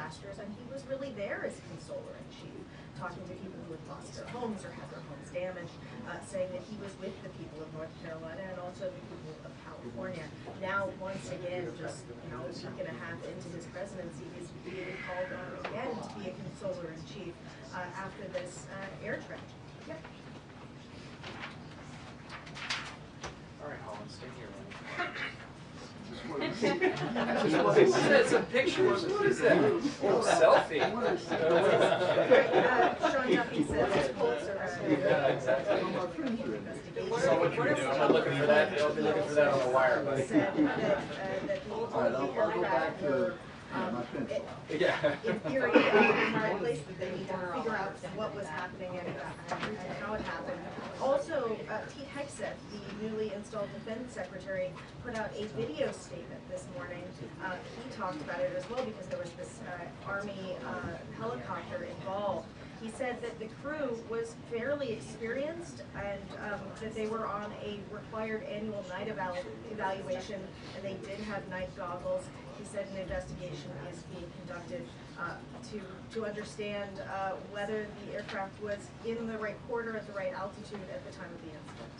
disasters, and he was really there as consoler-in-chief, talking to people who had lost their homes or had their homes damaged, saying that he was with the people of North Carolina and also the people of California. Now, once again, just a week and a half into his presidency, he's being called on again to be a consoler-in-chief after this air tragedy. Yep. All right, Holland, stay here. It's a picture. What is that? Oh, selfie. Sean Duffy says his Pulitzer. Yeah, exactly. So what you're doing? I'm looking for that. I'll be looking for that on the wire, buddy. Said that the aircraft were in theory in the right place, but they need to figure out what was happening and how it happened. Also, Pete Hegseth, the newly installed Defense Secretary, put out a video statement this morning. He talked about it as well because there was this Army helicopter involved. He said that the crew was fairly experienced and that they were on a required annual night evaluation, and they did have night goggles. He said an investigation is being conducted to understand whether the aircraft was in the right quarter at the right altitude at the time of the incident.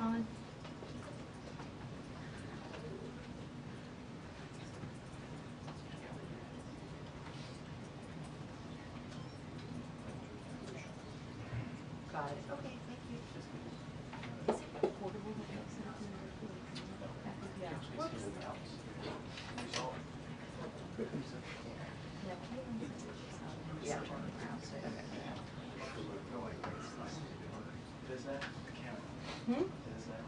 Colin. Got it. Okay, thank you. Is it portable that makes it into the Yeah. Yeah. Is that the camera? Hmm? Is that?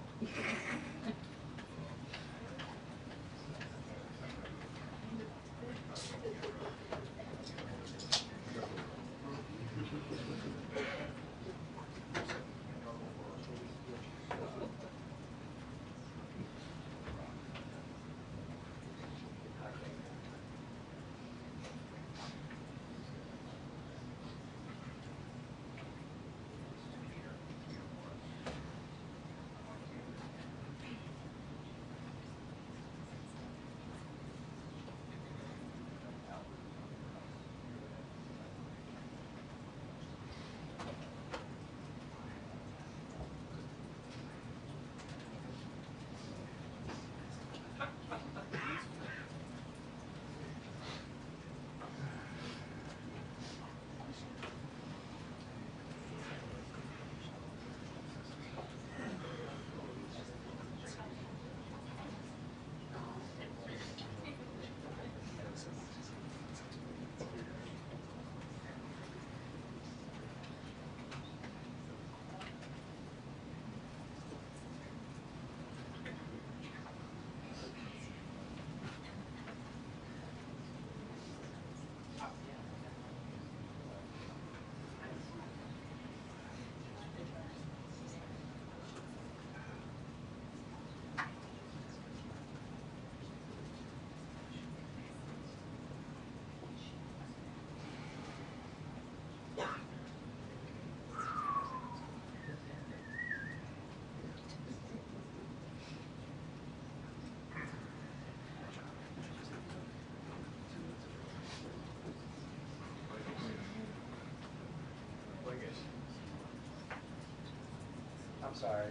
Sorry.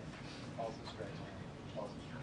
Falls is great. Falls is great.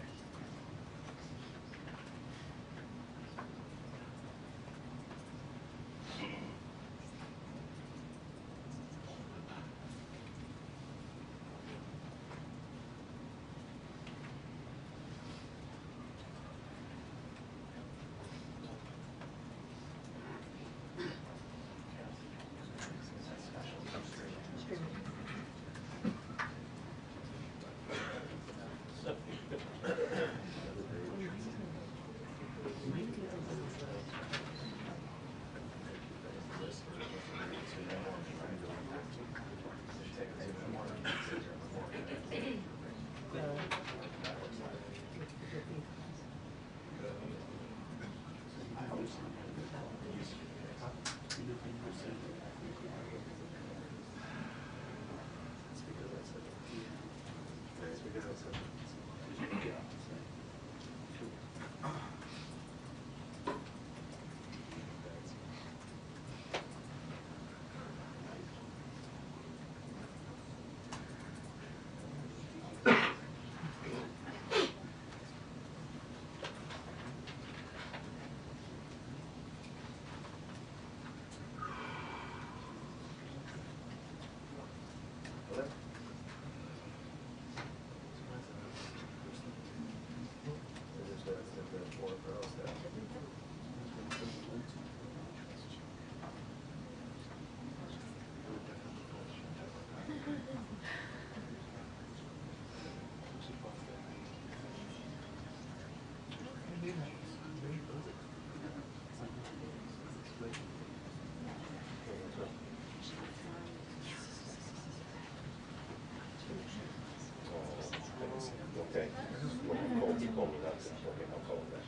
Okay. He called me nuts. Okay, I'll call him back.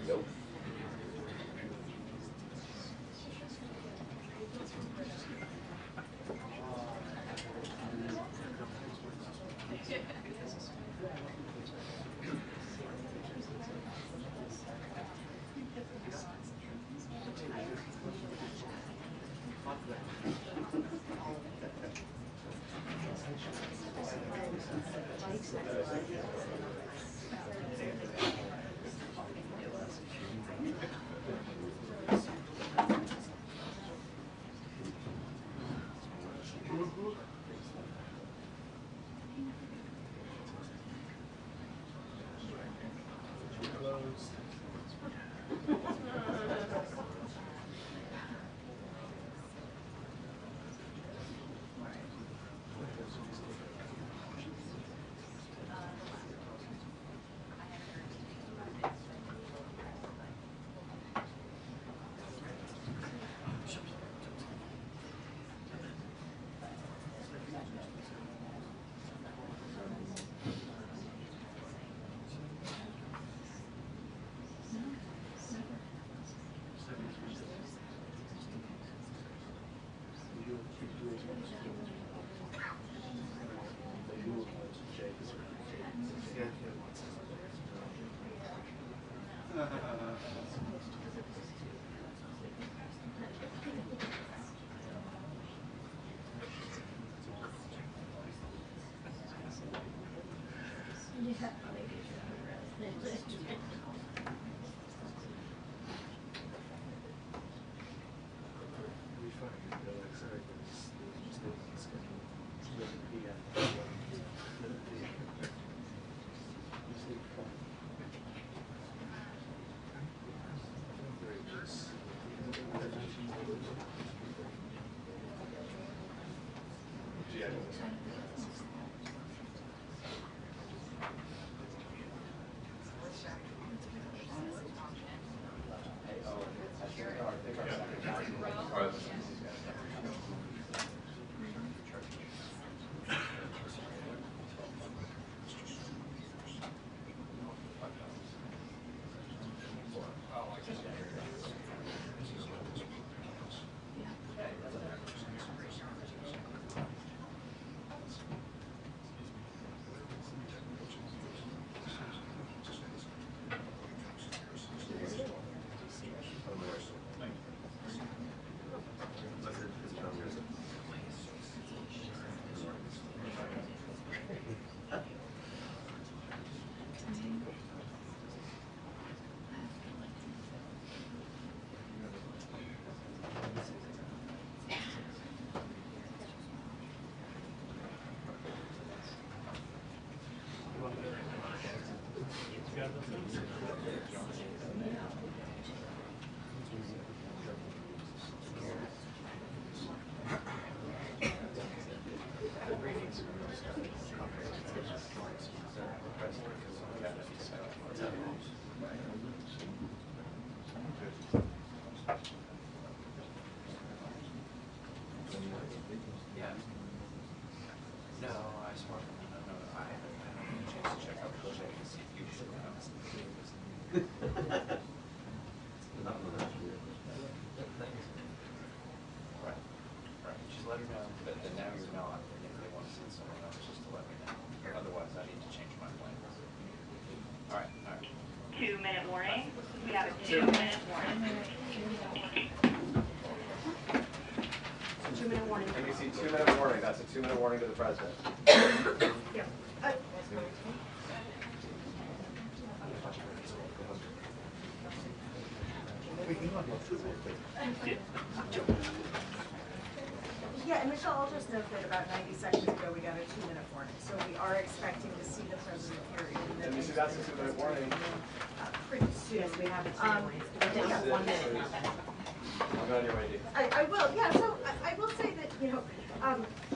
Nope. Right, right. Just let her know that now you're not, if they want to send someone else, just to let me know. Otherwise, I need to change my plans. All right, all right. 2-minute warning. We have a 2-minute warning. 2-minute warning. NBC 2-minute warning. That's a 2-minute warning to the president. Yeah. Yeah, and Michelle, I'll just note that about 90 seconds ago we got a 2-minute warning, so we are expecting to see the president here in the NBC, that's a 2-minute warning. pretty soon. Yes, we have it. Yeah. 1 minute, not that. I'm glad you're ready. I will, yeah, so I will say that, you know,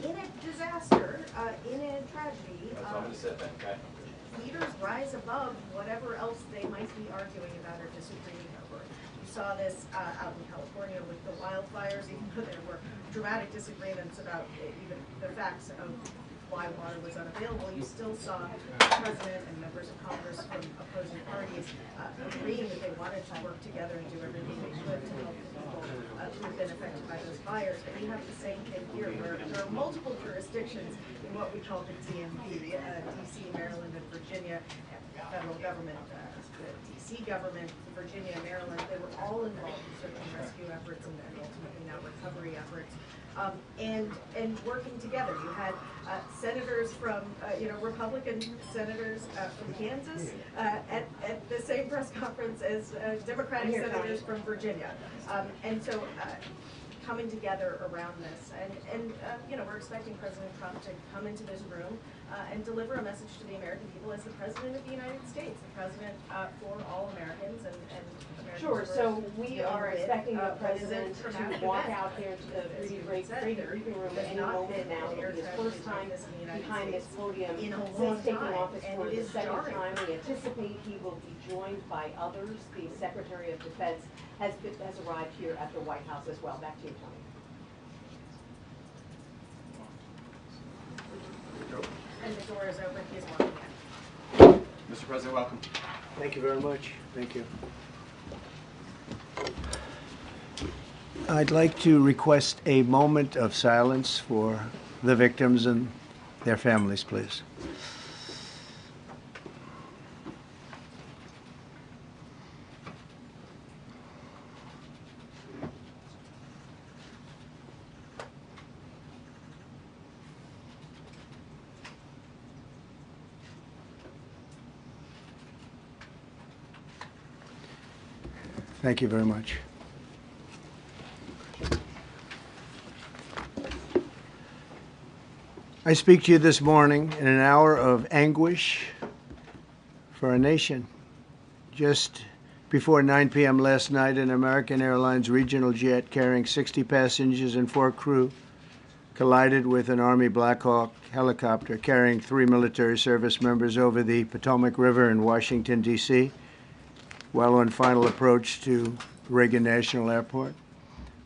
in a disaster, in a tragedy, So I'm going to sit then, okay? leaders rise above whatever else they might be arguing about or disagreeing over. You saw this out in California with the wildfires, even though there were dramatic disagreements about even the facts of why water was unavailable, you still saw the president and members of Congress from opposing parties agreeing that they wanted to work together and do everything they could to help the people who have been affected by those fires. And we have the same thing here, where there are multiple jurisdictions in what we call the DMV, DC, Maryland, and Virginia, federal government, the DC government, Virginia, Maryland, they were all involved in search and rescue efforts and ultimately now recovery efforts. And working together. You had senators from, Republican senators from Kansas at the same press conference as Democratic senators from Virginia. And so coming together around this. And we're expecting President Trump to come into this room and deliver a message to the American people as the President of the United States, the President for all Americans and Americans. Sure, so we are expecting the what is a president to traumatic walk event. out there to the As you briefing said, room at does any not moment fit now. the air It is traffic first time in the United behind this States podium in a long since taking time, office and for it the is second jarring. time. We anticipate he will be joined by others. The Secretary of Defense has arrived here at the White House as well. Back to you, Tony. And the door is open, he's walking in. Mr. President, welcome. Thank you very much. Thank you. I'd like to request a moment of silence for the victims and their families, please. Thank you very much. I speak to you this morning in an hour of anguish for our nation. Just before 9 p.m. last night, an American Airlines regional jet carrying 60 passengers and 4 crew collided with an Army Black Hawk helicopter carrying 3 military service members over the Potomac River in Washington, D.C., while on final approach to Reagan National Airport.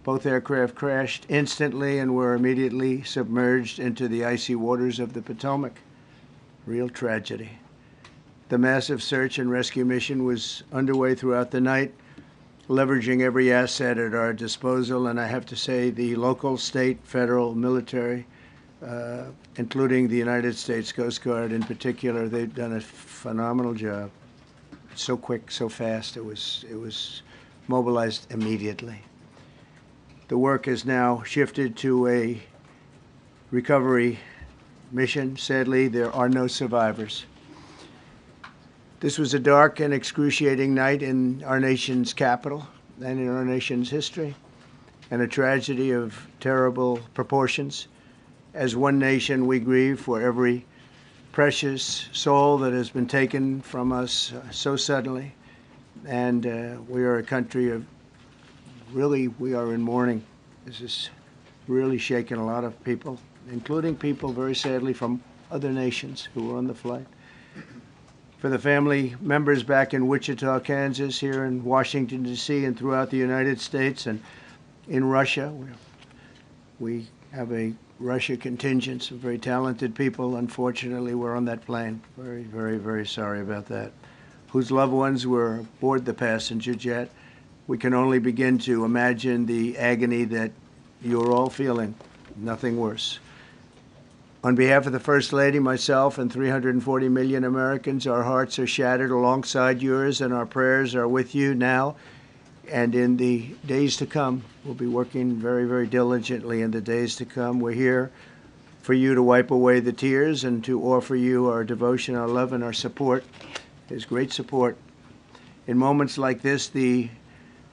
Both aircraft crashed instantly and were immediately submerged into the icy waters of the Potomac. Real tragedy. The massive search and rescue mission was underway throughout the night, leveraging every asset at our disposal, and I have to say the local, state, federal, military, including the United States Coast Guard in particular, they've done a phenomenal job. So quick, so fast, it was mobilized immediately. The work has now shifted to a recovery mission. Sadly, there are no survivors. This was a dark and excruciating night in our nation's capital and in our nation's history, and a tragedy of terrible proportions. As one nation, we grieve for every precious soul that has been taken from us so suddenly, and we are a country of we are in mourning. This has really shaken a lot of people, including people, very sadly, from other nations who were on the flight. For the family members back in Wichita, Kansas, here in Washington, D.C., and throughout the United States and in Russia, we have a Russia contingent, some very talented people. Unfortunately, were on that plane. Very, very, very sorry about that. whose loved ones were aboard the passenger jet, we can only begin to imagine the agony that you're all feeling. Nothing worse. On behalf of the First Lady, myself, and 340 million Americans, our hearts are shattered alongside yours, and our prayers are with you now and in the days to come. We'll be working very, very diligently in the days to come. We're here for you to wipe away the tears and to offer you our devotion, our love, and our support. There's great support. In moments like this, the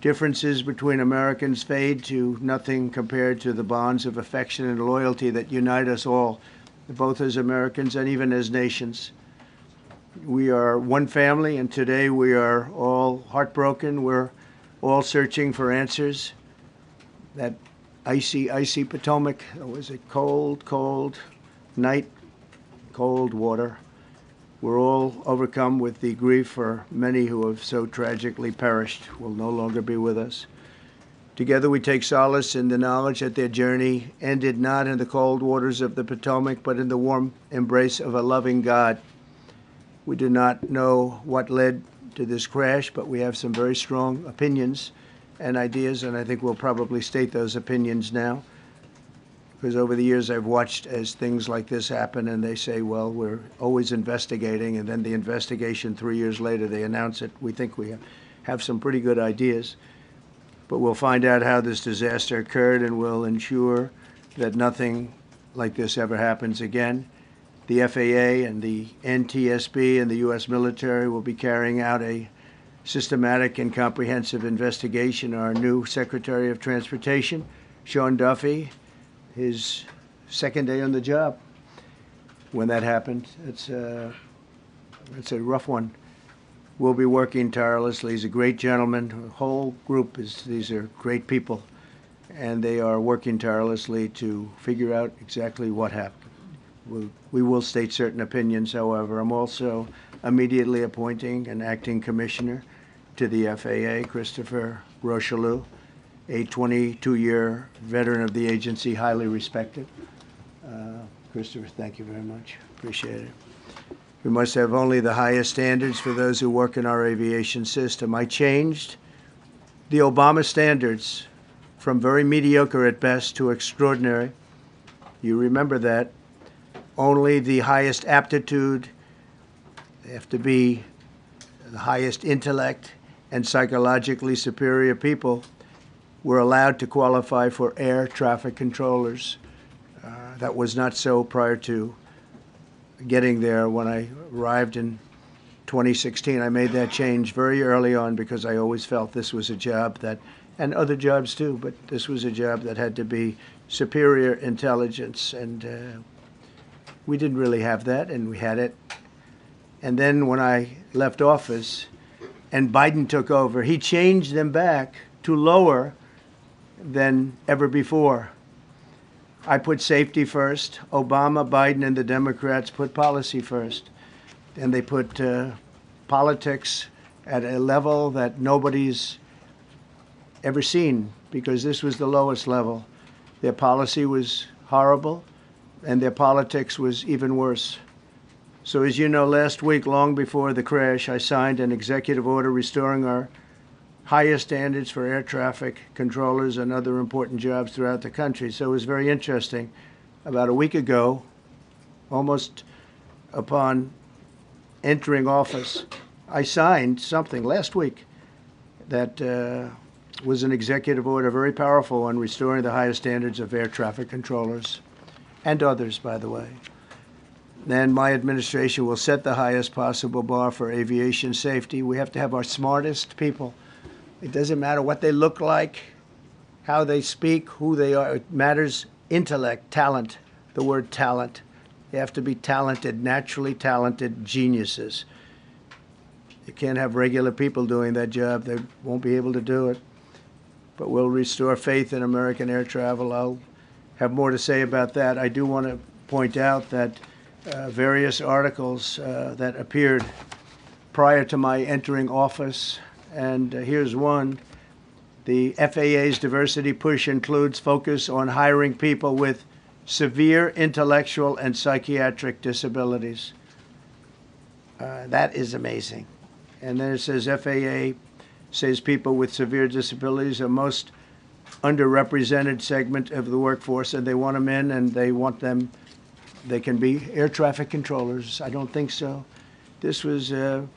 differences between Americans fade to nothing compared to the bonds of affection and loyalty that unite us all, both as Americans and even as nations. We are one family, and today we are all heartbroken. We're all searching for answers. That icy Potomac, it was a cold, cold night, cold water. We're all overcome with the grief for many who have so tragically perished, will no longer be with us. Together we take solace in the knowledge that their journey ended not in the cold waters of the Potomac, but in the warm embrace of a loving God. We do not know what led to this crash, but we have some very strong opinions and ideas, and I think we'll probably state those opinions now. Because over the years I've watched as things like this happen, and they say, well, we're always investigating, and then the investigation 3 years later, they announce it. We think we have some pretty good ideas. But we'll find out how this disaster occurred, and we'll ensure that nothing like this ever happens again. The FAA and the NTSB and the U.S. military will be carrying out a systematic and comprehensive investigation. Our new Secretary of Transportation, Sean Duffy, his second day on the job when that happened. It's a rough one. We'll be working tirelessly. He's a great gentleman. The whole group these are great people, and they are working tirelessly to figure out exactly what happened. We will state certain opinions, however. I'm also immediately appointing an acting commissioner to the FAA, Christopher Rocheleau, a 22-year veteran of the agency, highly respected. Christopher, thank you very much. Appreciate it. We must have only the highest standards for those who work in our aviation system. I changed the Obama standards from very mediocre at best to extraordinary. You remember that. Only the highest aptitude, they have to be the highest intellect and psychologically superior people were allowed to qualify for air traffic controllers. That was not so prior to getting there. When I arrived in 2016, I made that change very early on because I always felt this was a job that, and other jobs too, but this was a job that had to be superior intelligence, and we didn't really have that, and we had it. And then when I left office and Biden took over, he changed them back to lower than ever before. I put safety first. Obama, Biden, and the Democrats put policy first. And they put politics at a level that nobody's ever seen, because this was the lowest level. Their policy was horrible, and their politics was even worse. So as you know, last week, long before the crash, I signed an executive order restoring our highest standards for air traffic controllers and other important jobs throughout the country. So it was very interesting. About a week ago, almost upon entering office, I signed something last week that was an executive order, very powerful, on restoring the highest standards of air traffic controllers and others, by the way. Then my administration will set the highest possible bar for aviation safety. We have to have our smartest people. It doesn't matter what they look like, how they speak, who they are. It matters intellect, talent, the word talent. They have to be talented, naturally talented geniuses. You can't have regular people doing that job. They won't be able to do it. But we'll restore faith in American air travel. I'll have more to say about that. I do want to point out that various articles that appeared prior to my entering office, and here's one. The FAA's diversity push includes focus on hiring people with severe intellectual and psychiatric disabilities. That is amazing. And then it says FAA says people with severe disabilities are most underrepresented segment of the workforce, and they want them in, and they want them, they can be air traffic controllers. I don't think so. This was in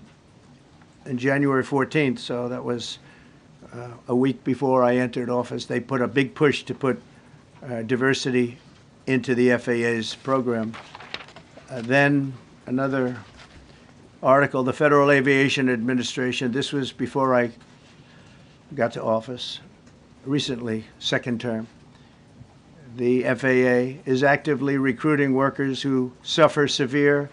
January 14th, so that was a week before I entered office. They put a big push to put diversity into the FAA's program. Then another article, the Federal Aviation Administration. This was before I got to office, recently, second term. The FAA is actively recruiting workers who suffer severe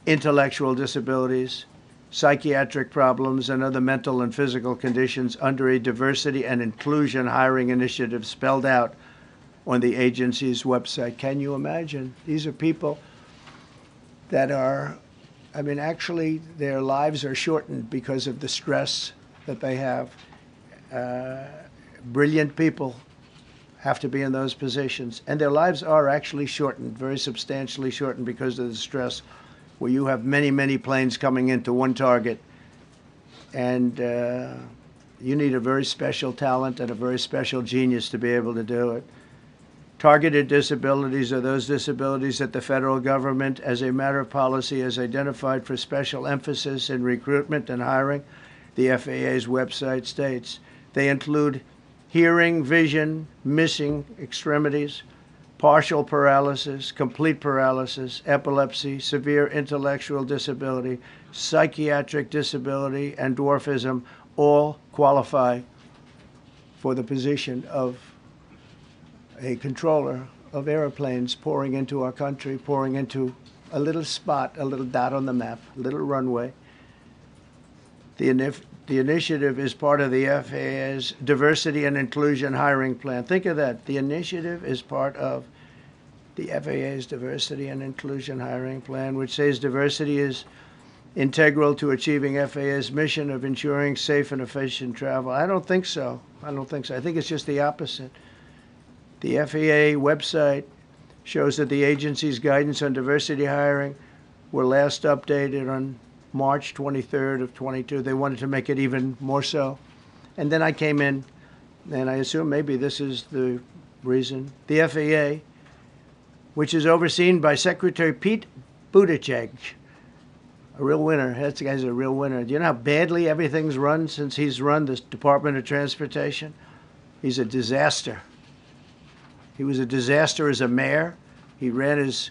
intellectual disabilities, psychiatric problems, and other mental and physical conditions under a diversity and inclusion hiring initiative spelled out on the agency's website. Can you imagine? These are people that are, I mean, actually their lives are shortened because of the stress that they have. Brilliant people have to be in those positions, and their lives are actually shortened, very substantially shortened, because of the stress, where you have many, many planes coming into one target, and you need a very special talent and a very special genius to be able to do it. Targeted disabilities are those disabilities that the federal government, as a matter of policy, has identified for special emphasis in recruitment and hiring. The FAA's website states they include hearing, vision, missing extremities, partial paralysis, complete paralysis, epilepsy, severe intellectual disability, psychiatric disability, and dwarfism all qualify for the position of a controller of airplanes pouring into our country, pouring into a little spot, a little dot on the map, a little runway. The initiative is part of the FAA's diversity and inclusion hiring plan. Think of that. The initiative is part of the FAA's diversity and inclusion hiring plan, which says diversity is integral to achieving FAA's mission of ensuring safe and efficient travel. I don't think so. I don't think so. I think it's just the opposite. The FAA website shows that the agency's guidance on diversity hiring were last updated on March 23rd of 22. They wanted to make it even more so. And then I came in, and I assume maybe this is the reason. The FAA, which is overseen by Secretary Pete Hegseth, a real winner. That guy's a real winner. Do you know how badly everything's run since he's run this Department of Transportation? He's a disaster. He was a disaster as a mayor. He ran his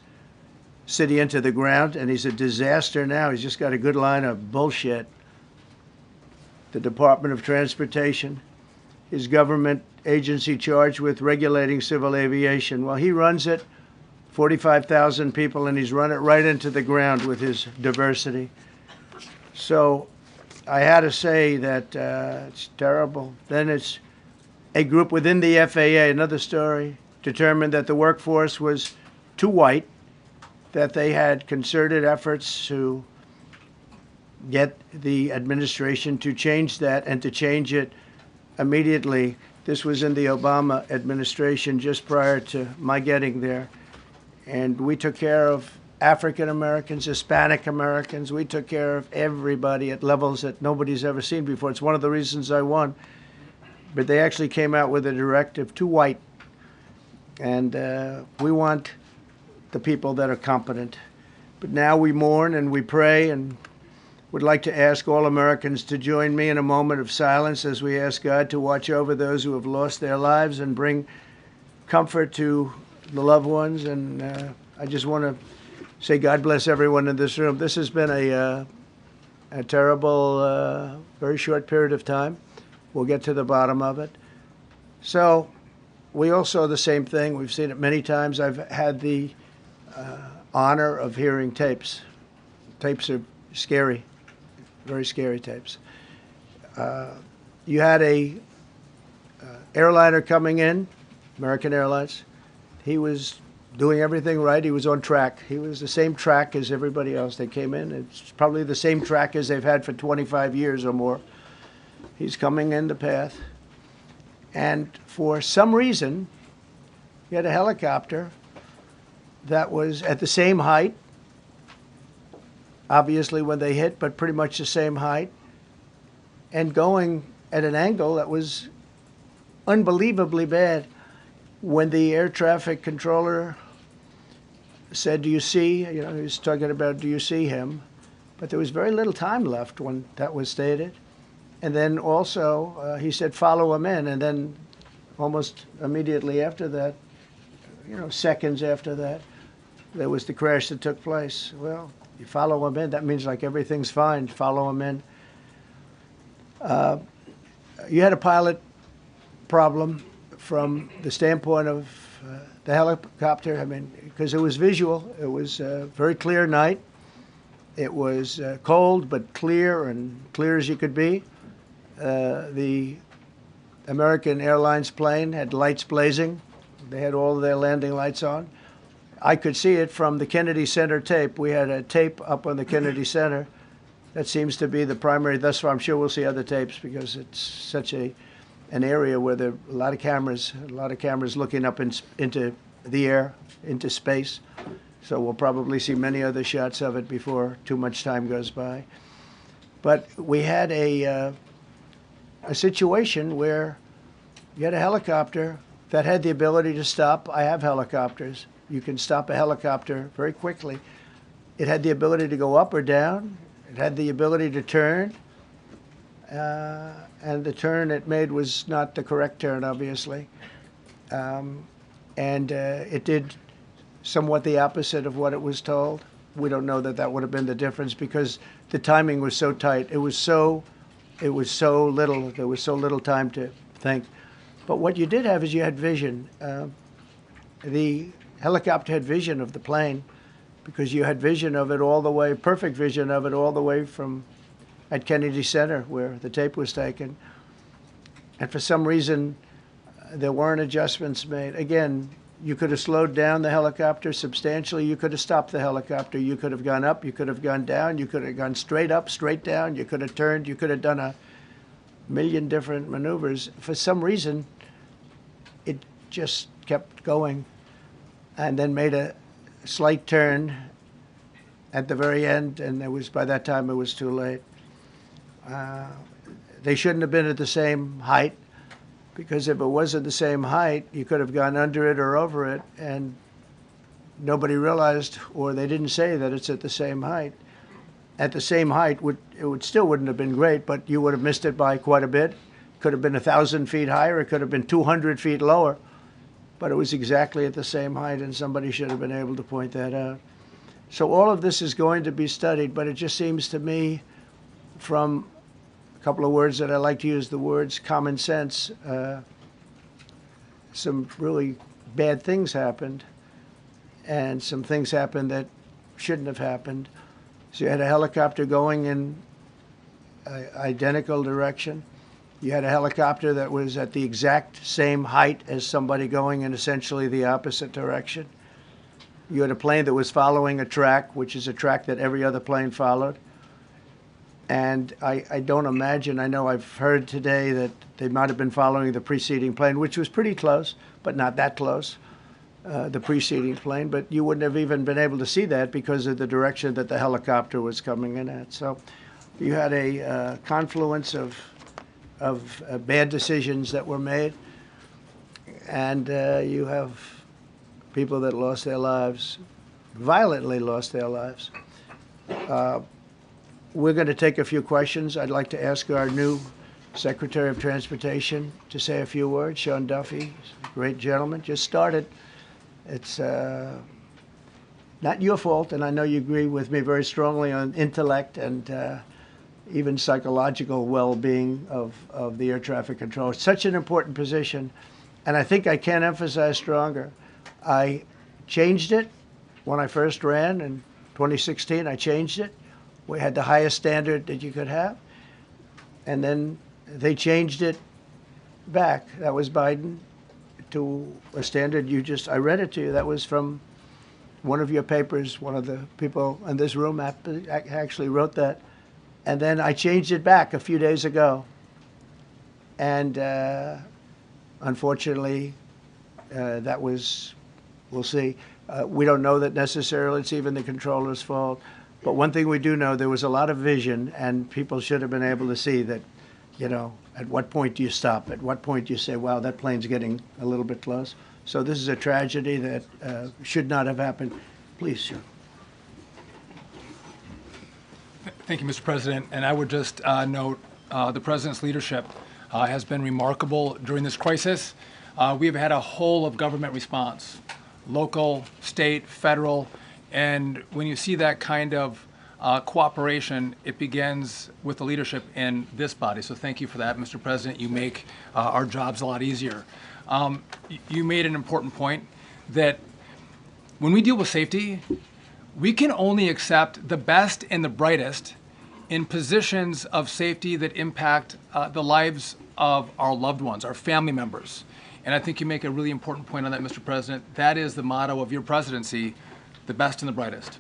city into the ground, and he's a disaster now. He's just got a good line of bullshit. The Department of Transportation is government agency charged with regulating civil aviation. Well, he runs it, 45,000 people, and he's run it right into the ground with his diversity. So I had to say that it's terrible. Then it's a group within the FAA, another story, determined that the workforce was too white, that they had concerted efforts to get the administration to change that and to change it immediately. This was in the Obama administration just prior to my getting there. And we took care of African Americans, Hispanic Americans. We took care of everybody at levels that nobody's ever seen before. It's one of the reasons I won. But they actually came out with a directive, too white. And we want the people that are competent. But now we mourn and we pray, and would like to ask all Americans to join me in a moment of silence as we ask God to watch over those who have lost their lives and bring comfort to the loved ones. And I just want to say God bless everyone in this room. This has been a terrible, very short period of time. We'll get to the bottom of it. So we all saw the same thing. We've seen it many times. I've had the honor of hearing tapes. Tapes are scary, very scary tapes. You had a airliner coming in, American Airlines. He was doing everything right. He was on track. He was the same track as everybody else. They came in. It's probably the same track as they've had for 25 years or more. He's coming in the path. And for some reason, he had a helicopter that was at the same height, obviously when they hit, but pretty much the same height, and going at an angle that was unbelievably bad. When the air traffic controller said, "Do you see?" He was talking about, "Do you see him?" But there was very little time left when that was stated. And then also he said, "Follow him in," and then almost immediately after that, seconds after that, there was the crash that took place. Well, you follow him in, that means like everything's fine. Follow him in. You had a pilot problem from the standpoint of the helicopter. I mean, because it was visual. It was a very clear night. It was cold but clear, and clear as you could be. The American Airlines plane had lights blazing. They had all of their landing lights on. I could see it from the Kennedy Center tape. We had a tape up on the Kennedy Center. That seems to be the primary. Thus far, I'm sure we'll see other tapes because it's such an area where there are a lot of cameras looking up into the air, into space. So we'll probably see many other shots of it before too much time goes by. But we had a situation where you had a helicopter that had the ability to stop. I have helicopters. You can stop a helicopter very quickly. It had the ability to go up or down. It had the ability to turn. And the turn it made was not the correct turn, obviously. It did somewhat the opposite of what it was told. We don't know that would have been the difference because the timing was so tight. It was so little. There was so little time to think. But what you did have is you had vision. The helicopter had vision of the plane because you had vision of it all the way, perfect vision of it all the way from at Kennedy Center where the tape was taken. And for some reason, there weren't adjustments made. Again, you could have slowed down the helicopter substantially. You could have stopped the helicopter. You could have gone up. You could have gone down. You could have gone straight up, straight down. You could have turned. You could have done a million different maneuvers. For some reason, it just kept going and then made a slight turn at the very end, and by that time it was too late. They shouldn't have been at the same height, because if it wasn't the same height, you could have gone under it or over it, and nobody realized, or they didn't say that it's at the same height. At the same height, it still wouldn't have been great, but you would have missed it by quite a bit. Could have been 1,000 feet higher. It could have been 200 feet lower. But it was exactly at the same height, and somebody should have been able to point that out. So all of this is going to be studied, but it just seems to me, from a couple of words that I like to use, the words common sense, some really bad things happened, and some things happened that shouldn't have happened. So you had a helicopter going in an identical direction. You had a helicopter that was at the exact same height as somebody going in essentially the opposite direction. You had a plane that was following a track, which is a track that every other plane followed. And I don't imagine, I know I've heard today that they might have been following the preceding plane, which was pretty close, but not that close, the preceding plane. But you wouldn't have even been able to see that because of the direction that the helicopter was coming in at. So you had a confluence of bad decisions that were made, and you have people that lost their lives, violently lost their lives. We're going to take a few questions. I'd like to ask our new Secretary of Transportation to say a few words. Sean Duffy, great gentleman, just started. It's not your fault, and I know you agree with me very strongly on intellect and even psychological well-being of the air traffic control. It's such an important position, and I think I can't emphasize stronger. I changed it when I first ran in 2016. I changed it. We had the highest standard that you could have, and then they changed it back. That was Biden, to a standard I read it to you. That was from one of your papers. One of the people in this room actually wrote that. And then I changed it back a few days ago. And unfortunately, that was, we'll see. We don't know that necessarily it's even the controller's fault. But one thing we do know, there was a lot of vision, and people should have been able to see that You know, at what point do you stop? At what point do you say, wow, that plane's getting a little bit close? So this is a tragedy that should not have happened. Please, sir. Thank you, Mr. President. And I would just note the President's leadership has been remarkable during this crisis. We have had a whole of government response, local, state, federal, and when you see that kind of cooperation, it begins with the leadership in this body. So thank you for that, Mr. President. You make our jobs a lot easier. You made an important point that when we deal with safety, we can only accept the best and the brightest in positions of safety that impact the lives of our loved ones, our family members. And I think you make a really important point on that, Mr. President. That is the motto of your presidency, the best and the brightest,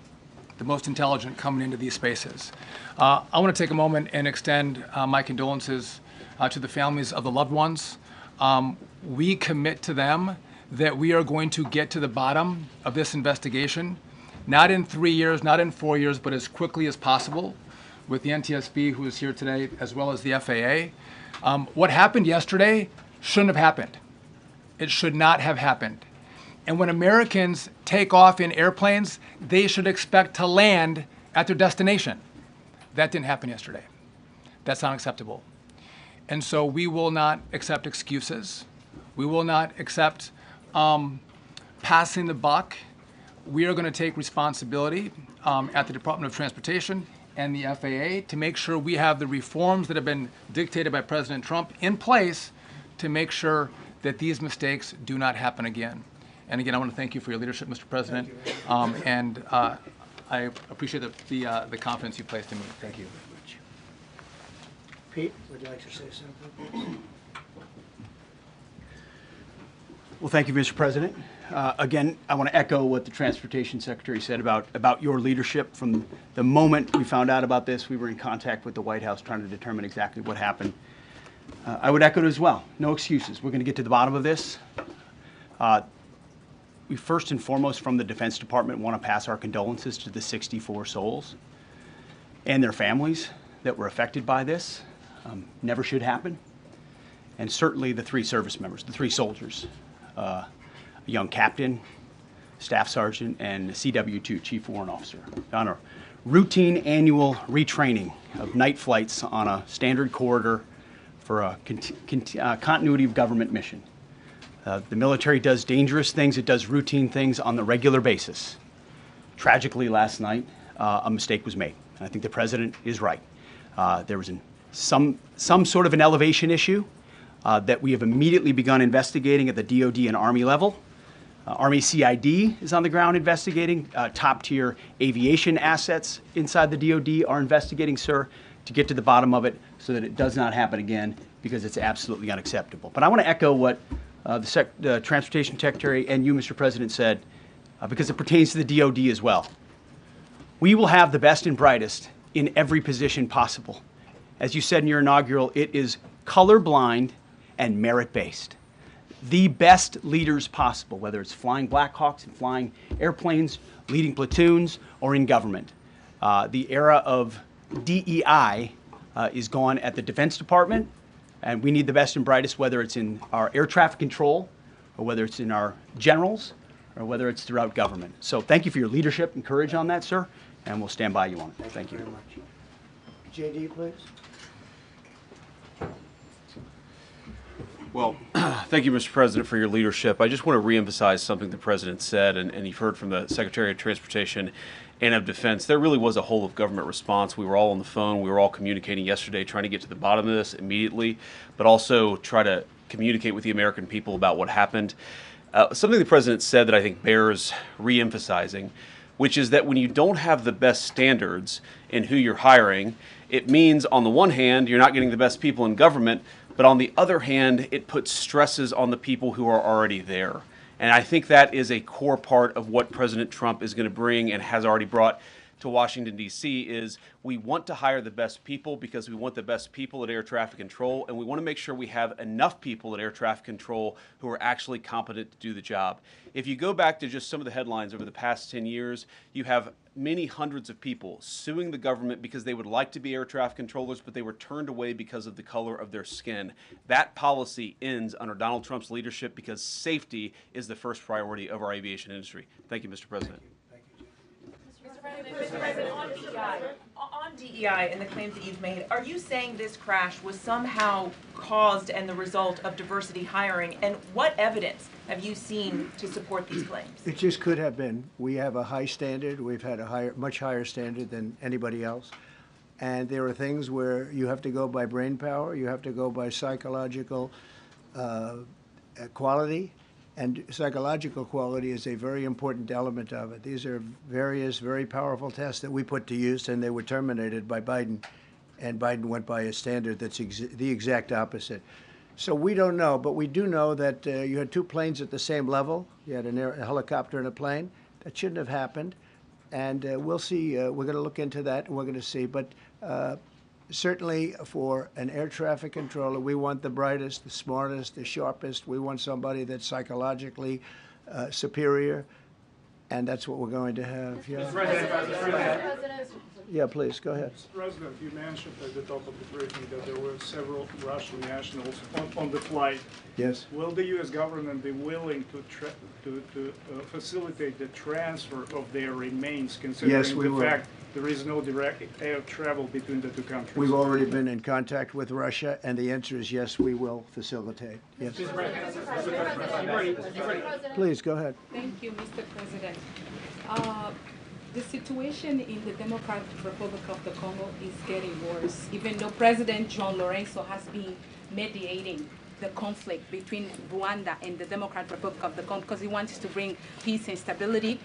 the most intelligent coming into these spaces. I want to take a moment and extend my condolences to the families of the loved ones. We commit to them that we are going to get to the bottom of this investigation, not in 3 years, not in 4 years, but as quickly as possible with the NTSB, who is here today, as well as the FAA. What happened yesterday shouldn't have happened. It should not have happened. And when Americans take off in airplanes, they should expect to land at their destination. That didn't happen yesterday. That's not acceptable. And so we will not accept excuses. We will not accept passing the buck. We are going to take responsibility at the Department of Transportation and the FAA to make sure we have the reforms that have been dictated by President Trump in place to make sure that these mistakes do not happen again. And again, I want to thank you for your leadership, Mr. President, and I appreciate the confidence you placed in me. Thank you. Pete, would you like to say something? Well, thank you, Mr. President. Again, I want to echo what the Transportation Secretary said about your leadership. From the moment we found out about this, we were in contact with the White House trying to determine exactly what happened. I would echo it as well. No excuses. We're going to get to the bottom of this. We first and foremost, from the Defense Department, want to pass our condolences to the 64 souls and their families that were affected by this. Never should happen. And certainly the 3 service members, the 3 soldiers, a young captain, staff sergeant, and a CW2, Chief Warrant Officer, on a routine annual retraining of night flights on a standard corridor for a continuity of government mission. The military does dangerous things. It does routine things on the regular basis. Tragically, last night, a mistake was made. And I think the president is right. There was some sort of an elevation issue that we have immediately begun investigating at the DOD and Army level. Army CID is on the ground investigating. Top-tier aviation assets inside the DOD are investigating, sir, to get to the bottom of it so that it does not happen again, because it's absolutely unacceptable. But I want to echo what the Transportation Secretary and you, Mr. President, said, because it pertains to the DOD as well. We will have the best and brightest in every position possible. As you said in your inaugural, it is colorblind and merit-based. The best leaders possible, whether it's flying Black Hawks and flying airplanes, leading platoons, or in government. The era of DEI is gone at the Defense Department, and we need the best and brightest, whether it's in our air traffic control, or whether it's in our generals, or whether it's throughout government. So thank you for your leadership and courage on that, sir, and we'll stand by you on it. Thank you. Very much. JD, please. Well, thank you, Mr. President, for your leadership. I just want to reemphasize something the President said, and you've heard from the Secretary of Transportation and of Defense. There really was a whole of government response. We were all on the phone. We were all communicating yesterday, trying to get to the bottom of this immediately, but also try to communicate with the American people about what happened. Something the President said that I think bears reemphasizing, which is that when you don't have the best standards in who you're hiring, it means, on the one hand, you're not getting the best people in government, but on the other hand, it puts stresses on the people who are already there. And I think that is a core part of what President Trump is going to bring and has already brought to Washington, D.C., is we want to hire the best people because we want the best people at air traffic control, and we want to make sure we have enough people at air traffic control who are actually competent to do the job. If you go back to just some of the headlines over the past 10 years, you have many hundreds of people suing the government because they would like to be air traffic controllers, but they were turned away because of the color of their skin. That policy ends under Donald Trump's leadership because safety is the first priority of our aviation industry. Thank you, Mr. President. Mr. President, on DEI and the claims that you've made, are you saying this crash was somehow caused and the result of diversity hiring? And what evidence have you seen to support these claims? It just could have been. We have a high standard. We've had a much higher standard than anybody else. And there are things where you have to go by brain power, you have to go by psychological quality. And psychological quality is a very important element of it. These are various very powerful tests that we put to use, and they were terminated by Biden. And Biden went by a standard that's the exact opposite. So we don't know, but we do know that you had two planes at the same level. You had a helicopter and a plane. That shouldn't have happened. And we'll see. We're going to look into that, and we're going to see. But certainly for an air traffic controller, we want the brightest, the smartest, the sharpest. We want somebody that's psychologically superior, and that's what we're going to have. Yeah. Yeah, please, go ahead. Mr. President, you mentioned at the top of the briefing that there were several Russian nationals on the flight. Yes. Will the U.S. government be willing to facilitate the transfer of their remains, considering the fact there is no direct air travel between the two countries? We've already been in contact with Russia, and the answer is yes, we will facilitate. Yes. Please, go ahead. Thank you, Mr. President. The situation in the Democratic Republic of the Congo is getting worse, even though President John Lorenzo has been mediating the conflict between Rwanda and the Democratic Republic of the Congo because he wants to bring peace and stability.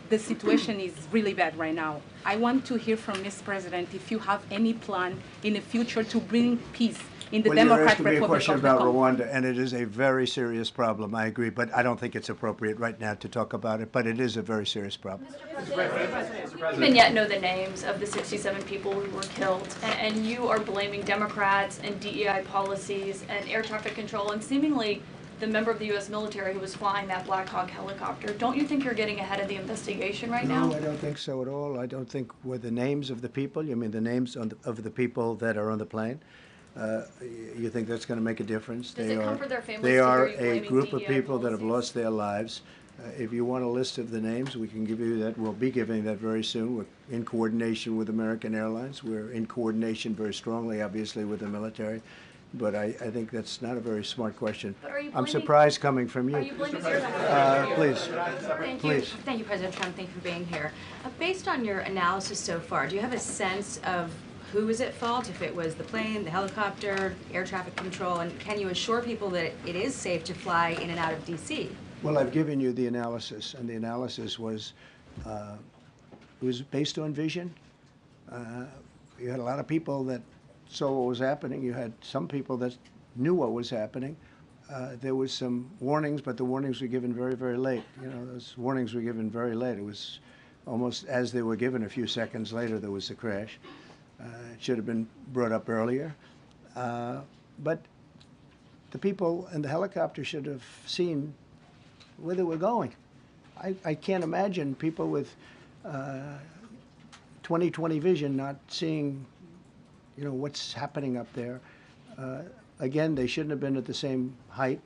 The situation is really bad right now. I want to hear from Ms. President if you have any plan in the future to bring peace in the Democratic Republic of the Congo. You're asking me a question about Rwanda, and it is a very serious problem. I agree, but I don't think it's appropriate right now to talk about it. But it is a very serious problem. We don't even yet know the names of the 67 people who were killed, and you are blaming Democrats and DEI policies and air traffic control and seemingly the member of the U.S. military who was flying that Black Hawk helicopter. Don't you think you're getting ahead of the investigation right now? No, I don't think so at all. I don't think with the names of the people. You mean the names of the people that are on the plane? You think that's going to make a difference? Does it comfort their families They to are hear you a blaming group of DEI people that have policies? lost their lives. If you want a list of the names, we can give you that. We'll be giving that very soon. We're in coordination with American Airlines. We're in coordination very strongly, obviously, with the military. But I think that's not a very smart question. But are you I'm blaming- surprised coming from you. Are you blaming Please. Thank you, President Trump. Thank you for being here. Based on your analysis so far, do you have a sense of who is at fault, if it was the plane, the helicopter, air traffic control, and can you assure people that it is safe to fly in and out of D.C.? Well, I've given you the analysis, and the analysis was it was based on vision. You had a lot of people that saw what was happening. You had some people that knew what was happening. There was some warnings, but the warnings were given very, very late. You know, those warnings were given very late. It was almost as they were given. A few seconds later, there was a crash. It should have been brought up earlier. But the people in the helicopter should have seen where they were going. I can't imagine people with 20/20 vision not seeing, you know, what's happening up there. Again, they shouldn't have been at the same height.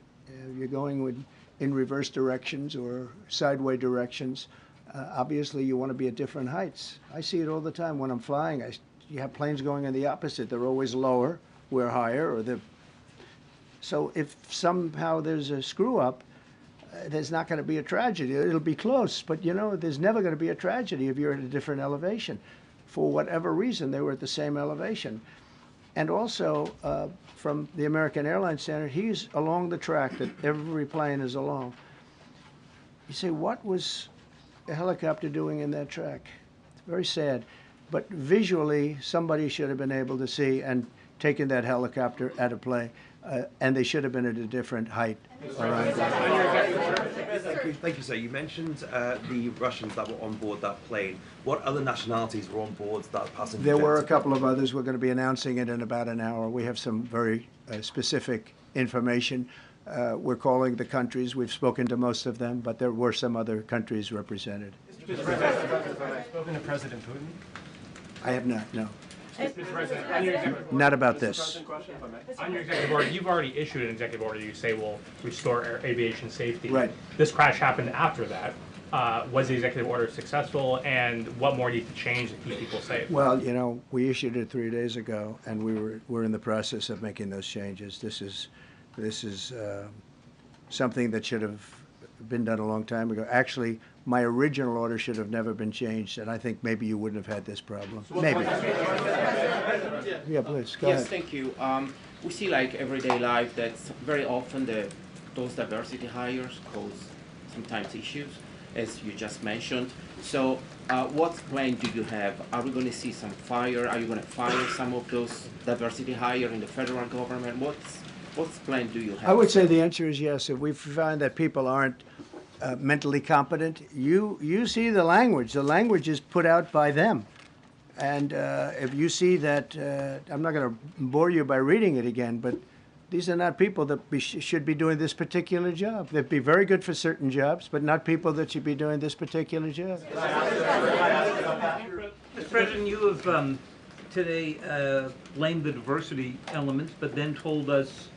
You're going in reverse directions or sideways directions. Obviously, you want to be at different heights. I see it all the time when I'm flying. You have planes going in the opposite. They're always lower, we're higher, or they're... So if somehow there's a screw up, there's not going to be a tragedy. It'll be close, but you know, there's never going to be a tragedy if you're at a different elevation. For whatever reason, they were at the same elevation. And also, from the American Airlines standard, he's along the track that every plane is along. You say, what was a helicopter doing in that track? It's very sad. But visually, somebody should have been able to see and taken that helicopter out of play, and they should have been at a different height. Thank you, sir. You mentioned the Russians that were on board that plane. What other nationalities were on board that passenger? There were a couple of others. We're going to be announcing it in about an hour. We have some very specific information. We're calling the countries. We've spoken to most of them, but there were some other countries represented. Mr. Spoken to President Putin? I have not, no. Mr. President, on your executive Not about Mr. this. President, question, if I may. On your executive order, you've already issued an executive order you say will restore aviation safety. Right. This crash happened after that. Was the executive order successful, and what more needs to change to keep people safe? Well, you know, we issued it 3 days ago, and we're in the process of making those changes. This is something that should have been done a long time ago. Actually, my original order should have never been changed, and I think maybe you wouldn't have had this problem. Maybe. Yeah, please, go Yes, ahead. thank you. We see like everyday life that very often those diversity hires cause sometimes issues, as you just mentioned. So what plan do you have? Are we going to see some fire? Are you going to fire some of those diversity hire in the federal government? What's plan do you have? I would say the answer is yes. If we find that people aren't mentally competent, you see the language. The language is put out by them. And if you see that, I'm not going to bore you by reading it again, but these are not people that should be doing this particular job. They'd be very good for certain jobs, but not people that should be doing this particular job. Mr. President, you have today blamed the diversity elements, but then told us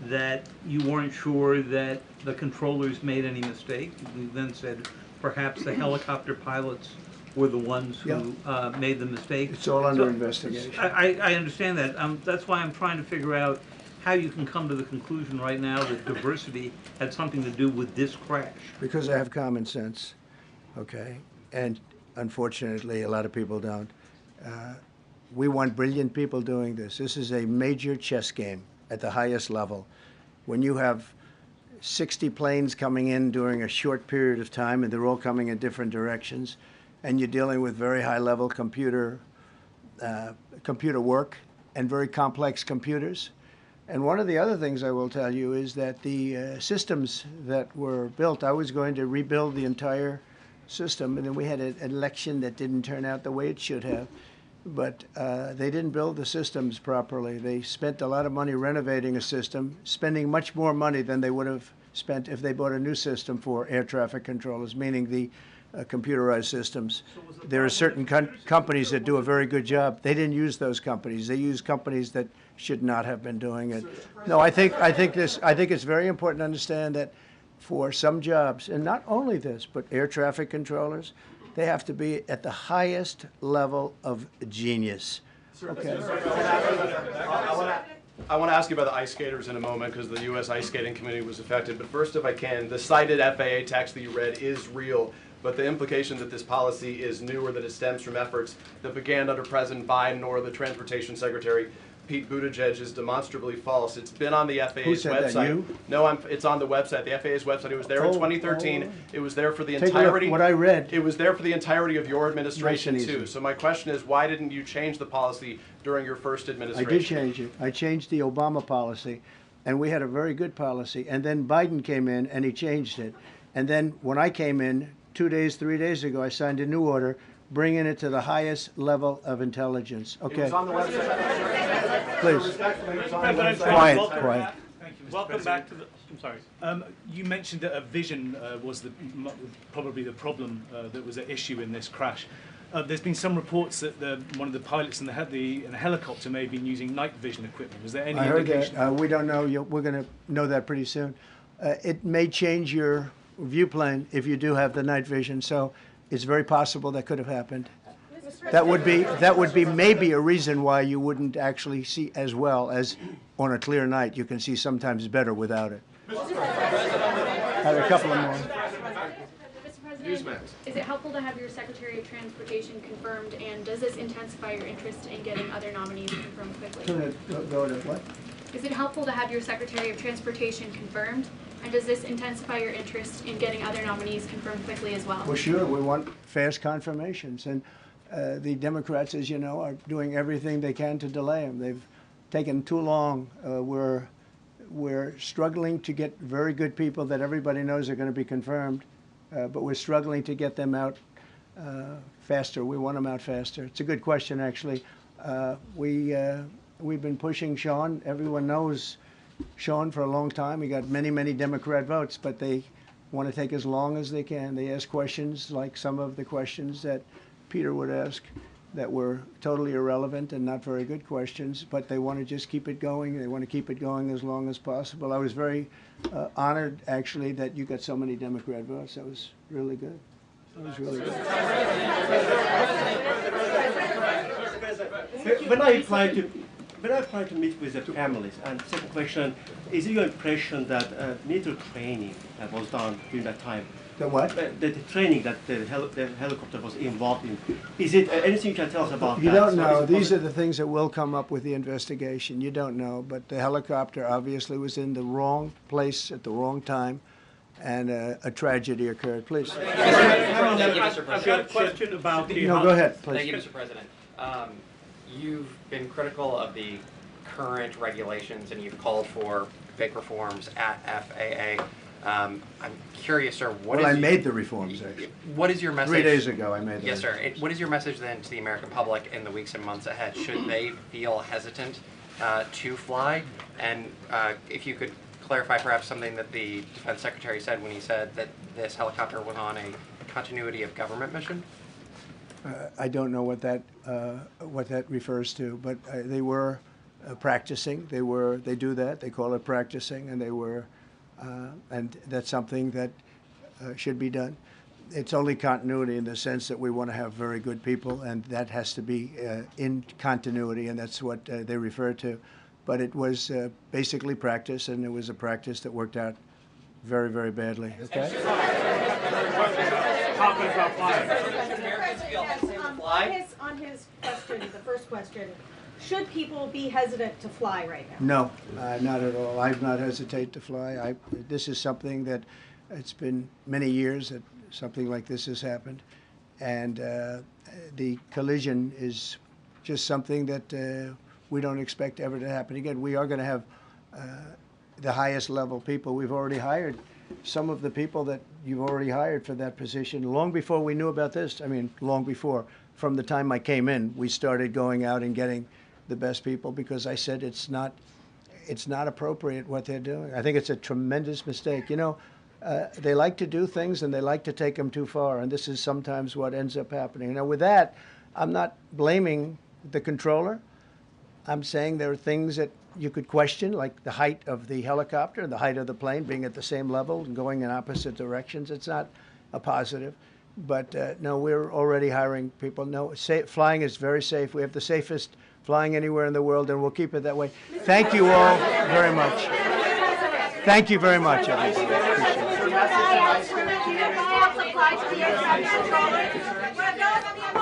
that you weren't sure that the controllers made any mistake. You then said perhaps the helicopter pilots were the ones who made the mistake. It's all under investigation. I understand that. That's why I'm trying to figure out how you can come to the conclusion right now that diversity had something to do with this crash. Because I have common sense, okay? And unfortunately, a lot of people don't. We want brilliant people doing this. This is a major chess game at the highest level. When you have 60 planes coming in during a short period of time, and they're all coming in different directions, and you're dealing with very high-level computer work and very complex computers. And one of the other things I will tell you is that the systems that were built, I was going to rebuild the entire system, and then we had an election that didn't turn out the way it should have. But they didn't build the systems properly. They spent a lot of money renovating a system, spending much more money than they would have spent if they bought a new system for air traffic controllers, meaning the computerized systems. There are certain companies that do a very good job. They didn't use those companies. They used companies that should not have been doing it. No, I think it's very important to understand that for some jobs, and not only this, but air traffic controllers, they have to be at the highest level of genius. Okay. I want to ask you about the ice skaters in a moment because the U.S. ice skating community was affected. But first, if I can, the cited FAA text that you read is real. But the implication that this policy is new or that it stems from efforts that began under President Biden or the Transportation Secretary Pete Buttigieg is demonstrably false. It's been on the FAA's Who said website. That, you? No, it's on the website, the FAA's website. It was there in 2013. It was there for the Take entirety. a look. What I read. It was there for the entirety of your administration Nice and too. easy. So my question is, why didn't you change the policy during your first administration? I did change it. I changed the Obama policy, and we had a very good policy. And then Biden came in, and he changed it. And then when I came in 2 days, 3 days ago, I signed a new order, bringing it to the highest level of intelligence. Okay. It was on the website. Please. Quiet. Thank you, welcome back to the. I'm sorry. You mentioned that a vision was probably the problem that was at issue in this crash. There's been some reports that one of the pilots in the helicopter may have been using night vision equipment. Was there any indication? I heard that. We don't know. We're going to know that pretty soon. It may change your view plane if you do have the night vision. So it's very possible that could have happened. That would be maybe a reason why you wouldn't actually see as well as on a clear night. You can see sometimes better without it. I have a couple of more. Mr. President, is it helpful to have your Secretary of Transportation confirmed, and does this intensify your interest in getting other nominees confirmed quickly? Go to what? Is it helpful to have your Secretary of Transportation confirmed, and does this intensify your interest in getting other nominees confirmed quickly as well? Well, sure. We want fast confirmations, and the Democrats, as you know, are doing everything they can to delay them. They've taken too long. We're struggling to get very good people that everybody knows are going to be confirmed, but we're struggling to get them out faster. We want them out faster. It's a good question, actually. We've been pushing Sean. Everyone knows Sean for a long time. He got many, many Democrat votes, but they want to take as long as they can. They ask questions like some of the questions that Peter would ask that were totally irrelevant and not very good questions, but they want to just keep it going. They want to keep it going as long as possible. I was very honored, actually, that you got so many Democrat votes. That was really good. That was really good. When I applied to meet with the families, and second question, is it your impression that military training that was done during that time? The what? The training that the helicopter was involved in. Is it anything you can tell us about You that? don't know. These are the things that will come up with the investigation. You don't know. But the helicopter obviously was in the wrong place at the wrong time, and a tragedy occurred. Please. Thank you, Mr. President. I've got a question about the... No, go ahead, please. Thank you, Mr. President. You've been critical of the current regulations, and you've called for big reforms at FAA. I'm curious, sir, Well, I made the reforms, actually. What is your message? 3 days ago, I made them. Yes, sir. What is your message then to the American public in the weeks and months ahead? Should they feel hesitant to fly? And if you could clarify perhaps something that the Defense Secretary said when he said that this helicopter was on a continuity of government mission? I don't know what that refers to, but they were practicing. They do that. They call it practicing, and they were, and that's something that should be done. It's only continuity in the sense that we want to have very good people, and that has to be in continuity, and that's what they refer to. But it was basically practice, and it was a practice that worked out very, very badly. Okay. On his question, the first question, should people be hesitant to fly right now? No, not at all. I've not hesitated to fly. This is something that it's been many years that something like this has happened, and the collision is just something that we don't expect ever to happen again. We are going to have the highest level people. We've already hired some of the people that you've already hired for that position long before we knew about this. I mean, long before. From the time I came in, we started going out and getting the best people because I said it's not appropriate what they're doing. I think it's a tremendous mistake. You know, they like to do things and they like to take them too far, and this is sometimes what ends up happening. Now, with that, I'm not blaming the controller. I'm saying there are things that you could question, like the height of the helicopter, the height of the plane being at the same level and going in opposite directions. It's not a positive. But no, we're already hiring people. No, flying is very safe. We have the safest flying anywhere in the world, and we'll keep it that way. Thank you all very much. Thank you very much, everybody. Appreciate it.